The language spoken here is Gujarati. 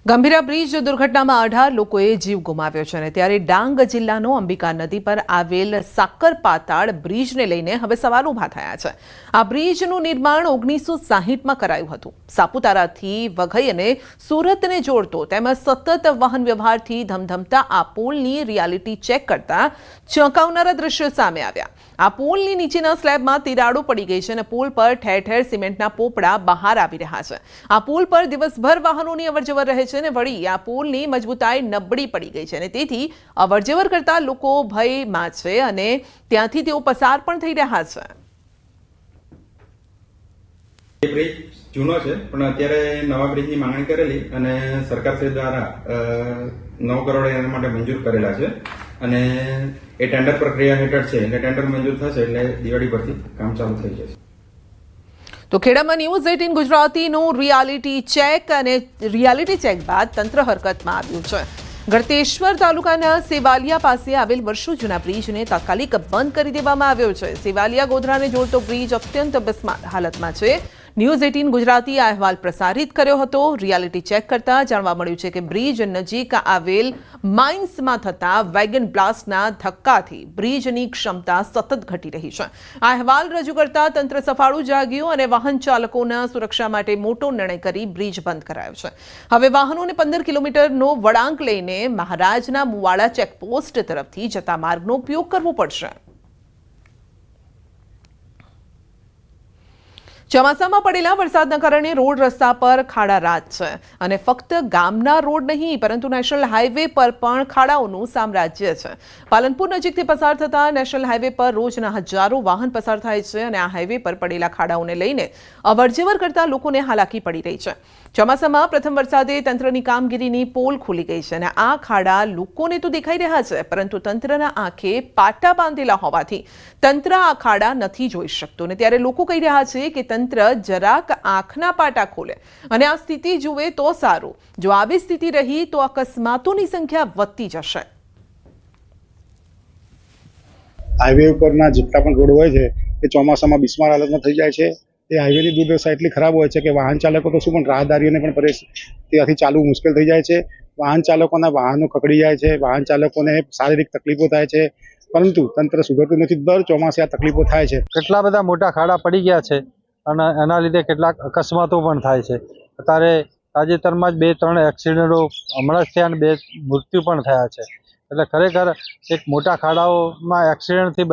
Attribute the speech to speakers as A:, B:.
A: ગંભીરા બ્રિજ દુર્ઘટનામાં 18 લોકોએ જીવ ગુમાવ્યો છે અને ત્યારે ડાંગ જિલ્લાનો અંબિકા નદી પર આવેલ સાકર પાતાળ બ્રિજને લઈને હવે સવાલ ઊભા થયા છે। આ બ્રિજનું નિર્માણ 1960માં કરાયું હતું। સાપુતારાથી વઘઈ અને સુરતને જોડતો તેમજ સતત વાહન વ્યવહારથી ધમધમતા આ પુલની રિયાલિટી ચેક કરતા ચોંકાવનારા દ્રશ્યો સામે આવ્યા। આ પુલની નીચેના સ્લેબમાં તિરાડો પડી ગઈ છે અને પુલ પર ઠેર ઠેર સિમેન્ટના પોપડા બહાર આવી રહ્યા છે। આ પુલ પર દિવસભર વાહનોની અવરજવર રહે છે અને વળી આ પુલની મજબૂતાઈ નબળી પડી ગઈ છે અને તેથી અવરજવર કરતા લોકો ભયમાં છે અને ત્યાંથી તેઓ પસાર પણ થઈ રહ્યા છે।
B: બ્રિજ જૂનો છે પણ અત્યારે નવા બ્રિજની માંગણી કરેલી અને સરકારશ્રી દ્વારા 9 કરોડ એના માટે મંજૂર કરેલા છે અને એ ટેન્ડર પ્રક્રિયા હેઠળ છે એટલે ટેન્ડર મંજૂર થશે એટલે દિવાળી પરથી કામ ચાલુ થઈ જશે।
A: તો ખેડામાં ન્યૂઝ 18 ગુજરાતીનું રિયાલિટી ચેક બાદ તંત્ર હરકતમાં આવ્યું છે। ગળતેશ્વર તાલુકાના સેવાલિયા પાસે આવેલ વર્ષો જૂના બ્રિજને તાત્કાલિક બંધ કરી દેવામાં આવ્યો છે। સેવાલિયા ગોધરાને જોડતો બ્રિજ અત્યંત બિસ્માર હાલતમાં છે। ન્યૂઝ 18 ગુજરાતી આ અહેવાલ પ્રસારિત કર્યો હતો। રિયાલિટી ચેક કરતા જાણવા મળ્યું છે કે બ્રિજ નજીક આવેલ માઇન્સમાં થતા વેગન બ્લાસ્ટના ધક્કાથી બ્રિજની ક્ષમતા સતત ઘટી રહી છે। આ અહેવાલ રજૂ કરતા તંત્ર સફાળું જાગ્યું અને વાહન ચાલકોના સુરક્ષા માટે મોટો નિર્ણય કરી બ્રિજ બંધ કરાયો છે। હવે વાહનોને 15 કિલોમીટરનો વળાંક લઈને મહારાજના મુવાડા ચેકપોસ્ટ તરફથી જતા માર્ગનો ઉપયોગ કરવો પડશે। ચોમાસામાં પડેલા વરસાદના કારણે રોડ રસ્તા પર ખાડા રાજ છે અને ફક્ત ગામના રોડ નહીં પરંતુ નેશનલ હાઈવે પર પણ ખાડાઓનું સામ્રાજ્ય છે। પાલનપુર નજીકથી પસાર થતા નેશનલ હાઈવે પર રોજના હજારો વાહન પસાર થાય છે અને આ હાઈવે પર પડેલા ખાડાઓને લઈને અવરજવર કરતા લોકોને હાલાકી પડી રહી છે। ચોમાસામાં પ્રથમ વરસાદે તંત્રની કામગીરીની પોલ ખુલી ગઈ છે અને આ ખાડા લોકોને તો દેખાઈ રહ્યા છે પરંતુ તંત્રના આંખે પાટા બાંધેલા હોવાથી તંત્ર આ ખાડા નથી જોઈ શકતું અને ત્યારે લોકો કહી રહ્યા છે કે તંત્ર જરાક આંખના પાટા ખોલે અને આ સ્થિતિ જુએ તો સારું। જો આવી સ્થિતિ રહી તો અકસ્માતોની સંખ્યા વધતી જશે।
C: હાઈવે ઉપરના જેટલા પણ રોડ હોય છે એ ચોમાસામાં બિસ્માર હાલતમાં થઈ જાય છે। એ હાઈવેની દુર્દશા એટલી ખરાબ હોય છે કે વાહન ચાલકો તો શું પણ રાહદારીઓને પણ ત્યાંથી ચાલવું મુશ્કેલ થઈ જાય છે। વાહન ચાલકોના વાહનો કકડી જાય છે, વાહન ચાલકોને શારીરિક તકલીફો થાય છે પરંતુ તંત્ર સુધરતું નથી। દર ચોમાસે આ તકલીફો થાય છે।
D: કેટલા બધા મોટા ખાડા પડી ગયા છે અને એના લીધે કેટલાક અકસ્માતો પણ થાય છે। અત્યારે તાજેતરમાં જ 2-3 એક્સિડન્ટો હમણાં જ થયા અને 2 મૃત્યુ પણ થયા છે। એટલે ખરેખર એક મોટા ખાડાઓમાં એક્સિડન્ટથી